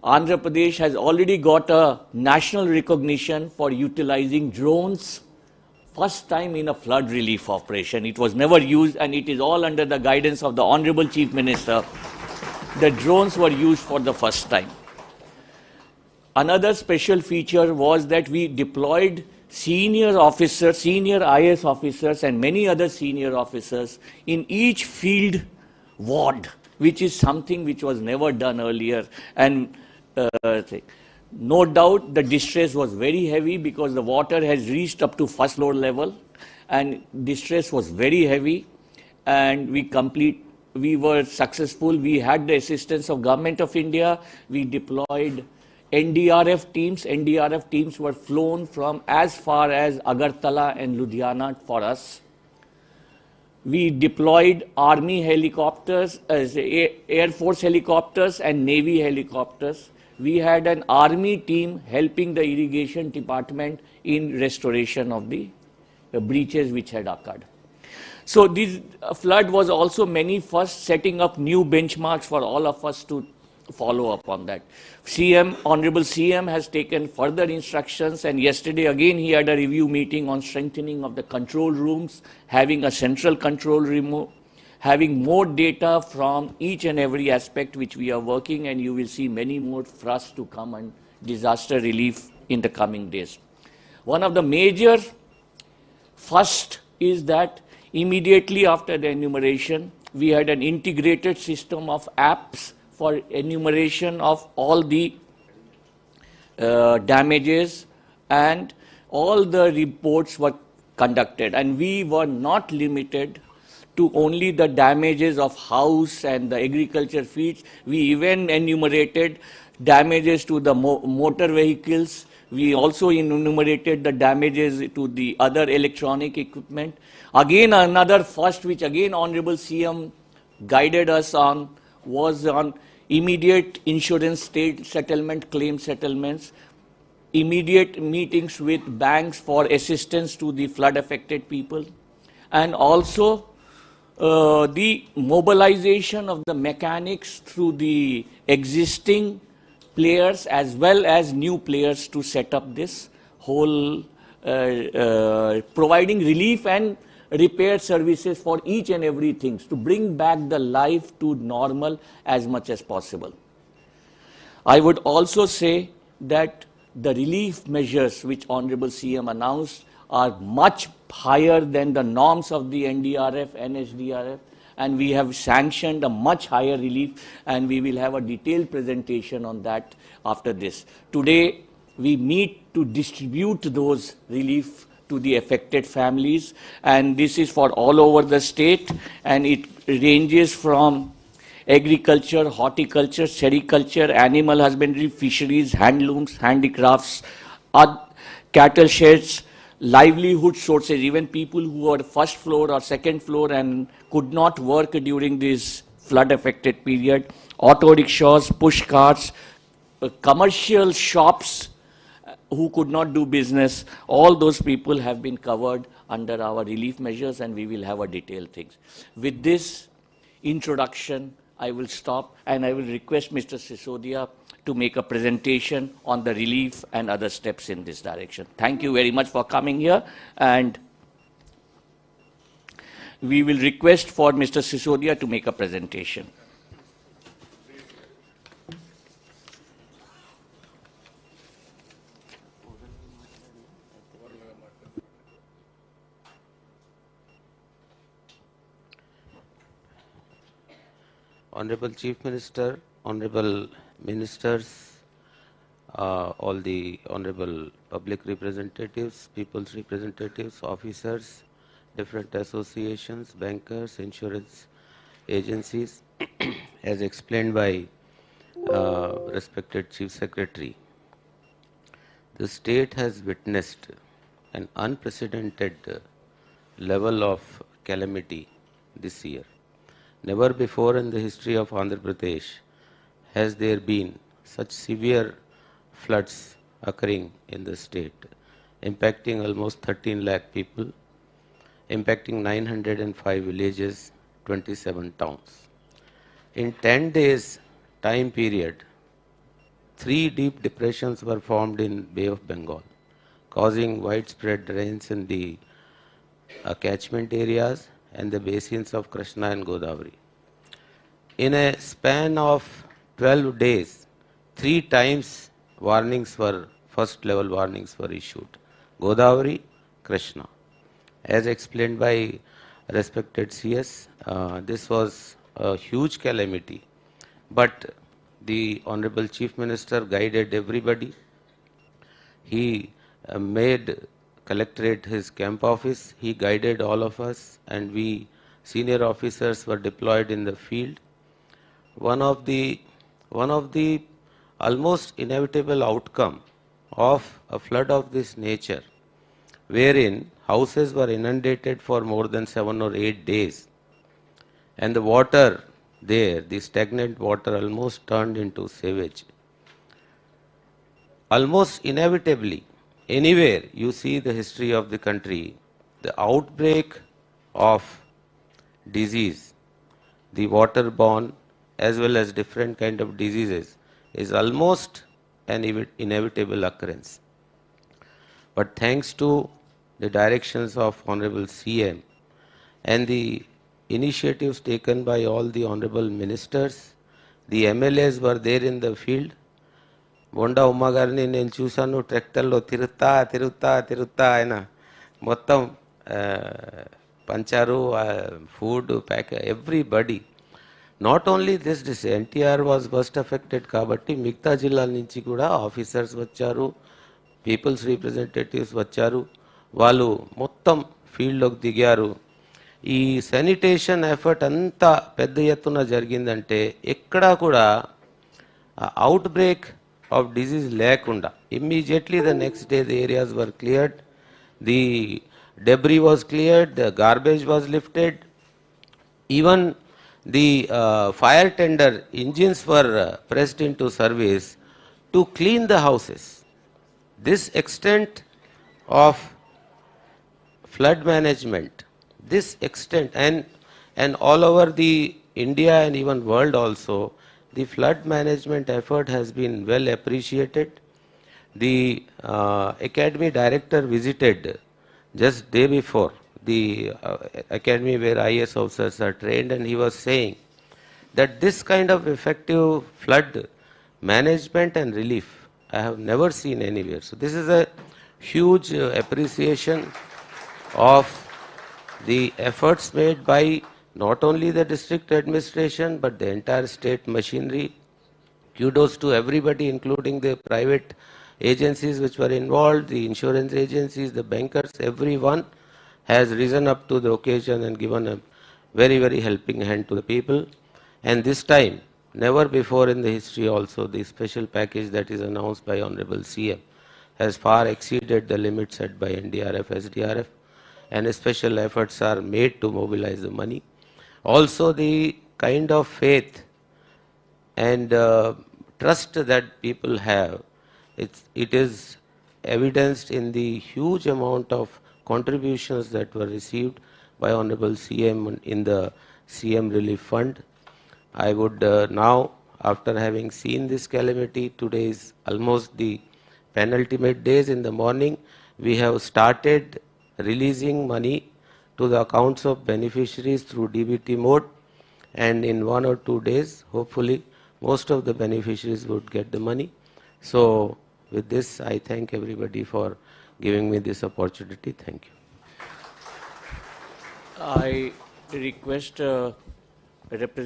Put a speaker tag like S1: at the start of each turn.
S1: Andhra Pradesh has already got a national recognition for utilizing drones. First time in a flood relief operation. It was never used, and it is all under the guidance of the Honorable Chief Minister. The drones were used for the first time. Another special feature was that we deployed senior officers, senior IAS officers, and many other senior officers in each field ward, which is something which was never done earlier. And no doubt the distress was very heavy because the water has reached up to first floor level, and distress was very heavy, and we were successful. We had the assistance of Government of India. We deployed NDRF teams. NDRF teams were flown from as far as Agartala and Ludhiana for us. We deployed Army helicopters, Air Force helicopters and Navy helicopters. We had an Army team helping the irrigation department in restoration of the breaches which had occurred. So this flood was also many first, setting up new benchmarks for all of us to follow up on that. Honorable CM has taken further instructions, and yesterday again he had a review meeting on strengthening of the control rooms, having a central control room, having more data from each and every aspect which we are working, and you will see many more thrusts to come on disaster relief in the coming days. One of the major first is that immediately after the enumeration, we had an integrated system of apps for enumeration of all the damages, and all the reports were conducted, and we were not limited to only the damages of house and the agriculture fields. We even enumerated damages to the motor vehicles. We also enumerated the damages to the other electronic equipment. Again, another first which again Honorable CM guided us on was on immediate insurance state settlement, claim settlements, immediate meetings with banks for assistance to the flood affected people, and also the mobilization of the mechanics through the existing players as well as new players to set up this whole providing relief and repair services for each and everything to bring back the life to normal as much as possible. I would also say that the relief measures which Honorable CM announced are much higher than the norms of the NDRF, NSDRF, and we have sanctioned a much higher relief, and we will have a detailed presentation on that after this. Today, we meet to distribute those relief to the affected families, and this is for all over the state, and it ranges from agriculture, horticulture, sericulture, animal husbandry, fisheries, handlooms, handicrafts, cattle sheds, livelihood sources, even people who are first floor or second floor and could not work during this flood affected period, auto rickshaws, push carts, commercial shops who could not do business, all those people have been covered under our relief measures, and we will have a detailed things. With this introduction, I will stop, and I will request Mr. Sisodia to make a presentation on the relief and other steps in this direction. Thank you very much for coming here, and we will request for Mr. Sisodia to make a presentation.
S2: Honorable Chief Minister, Honorable Ministers, all the Honorable Public Representatives, People's Representatives, officers, different associations, bankers, insurance agencies, as explained by respected Chief Secretary, the state has witnessed an unprecedented level of calamity this year. Never before in the history of Andhra Pradesh has there been such severe floods occurring in the state, impacting almost 13 lakh people, impacting 905 villages, 27 towns. In 10 days time period, 3 deep depressions were formed in Bay of Bengal, causing widespread rains in the catchment areas and the basins of Krishna and Godavari. In a span of 12 days, 3 times first level warnings were issued. Godavari, Krishna. As explained by respected CS, this was a huge calamity, but the Honorable Chief Minister guided everybody. He made Collectorate his camp office. He guided all of us, and we senior officers were deployed in the field. One of the almost inevitable outcome of a flood of this nature, wherein houses were inundated for more than 7 or 8 days, and the water there, the stagnant water, almost turned into sewage. Almost inevitably, anywhere you see the history of the country, the outbreak of disease, the waterborne as well as different kind of diseases, is almost an inevitable occurrence. But thanks to the directions of Honorable CM and the initiatives taken by all the Honorable Ministers, the MLAs were there in the field. Bonda ఉమ్మ గారిని నేను చూశాను, ట్రాక్టర్లో తిరుగుతా ఆయన మొత్తం పంచారు, food pack, everybody. Not only this NTR was first affected కాబట్టి మిగతా జిల్లాల నుంచి కూడా ఆఫీసర్స్ వచ్చారు, పీపుల్స్ రిప్రజెంటేటివ్స్ వచ్చారు, వాళ్ళు మొత్తం ఫీల్డ్లోకి దిగారు. ఈ శానిటేషన్ ఎఫర్ట్ అంతా పెద్ద ఎత్తున జరిగిందంటే ఎక్కడా కూడా out break of disease lekunda. Immediately the next day the areas were cleared, the debris was cleared, the garbage was lifted, even the fire tender engines were pressed into service to clean the houses. This extent of flood management, this extent, and all over the India and even world also, the flood management effort has been well appreciated. The academy director visited just day before the academy where IAS officers are trained, and he was saying that this kind of effective flood management and relief I have never seen anywhere. So this is a huge appreciation of the efforts made by not only the district administration but the entire state machinery. Kudos to everybody, including the private agencies which were involved, the insurance agencies, the bankers, everyone has risen up to the occasion and given a very, very helping hand to the people. And this time, never before in the history also, the special package that is announced by Honorable CM has far exceeded the limit set by NDRF, SDRF, and special efforts are made to mobilize the money. Also, the kind of faith and trust that people have, it is evidenced in the huge amount of contributions that were received by Honorable CM in the CM Relief Fund. I would now, after having seen this calamity, today is almost the penultimate days. In the morning, we have started releasing money to the accounts of beneficiaries through DBT mode, and in 1 or 2 days, hopefully, most of the beneficiaries would get the money. So, with this, I thank everybody for giving me this opportunity. Thank you.
S1: I request representative